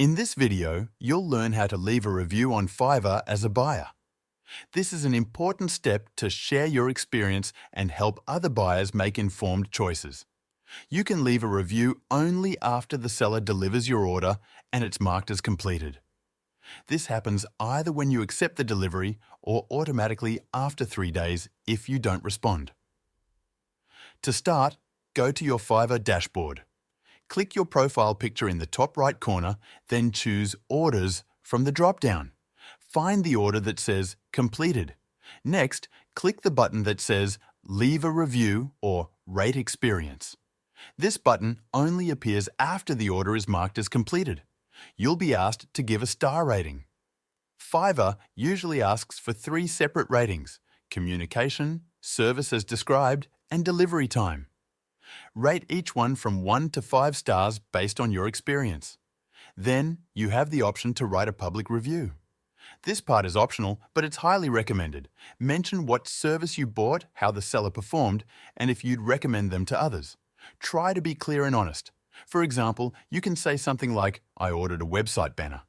In this video, you'll learn how to leave a review on Fiverr as a buyer. This is an important step to share your experience and help other buyers make informed choices. You can leave a review only after the seller delivers your order and it's marked as completed. This happens either when you accept the delivery or automatically after 3 days if you don't respond. To start, go to your Fiverr dashboard. Click your profile picture in the top right corner, then choose Orders from the drop-down. Find the order that says Completed. Next, click the button that says Leave a Review or Rate Experience. This button only appears after the order is marked as completed. You'll be asked to give a star rating. Fiverr usually asks for 3 separate ratings: communication, service as described, and delivery time. Rate each one from 1 to 5 stars based on your experience. Then, you have the option to write a public review. This part is optional, but it's highly recommended. Mention what service you bought, how the seller performed, and if you'd recommend them to others. Try to be clear and honest. For example, you can say something like, "I ordered a website banner.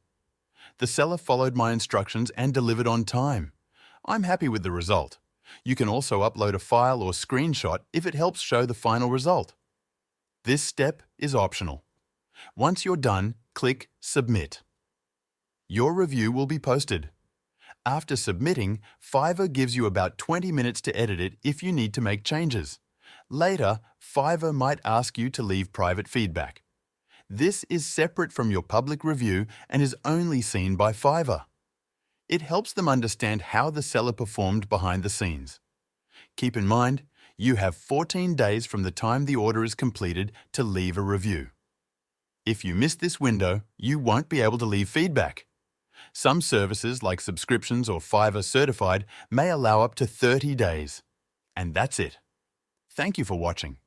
The seller followed my instructions and delivered on time. I'm happy with the result." You can also upload a file or screenshot if it helps show the final result. This step is optional. Once you're done, click Submit. Your review will be posted. After submitting, Fiverr gives you about 20 minutes to edit it if you need to make changes. Later, Fiverr might ask you to leave private feedback. This is separate from your public review and is only seen by Fiverr. It helps them understand how the seller performed behind the scenes. Keep in mind, you have 14 days from the time the order is completed to leave a review. If you miss this window, you won't be able to leave feedback. Some services, like subscriptions or Fiverr Certified, may allow up to 30 days. And that's it. Thank you for watching.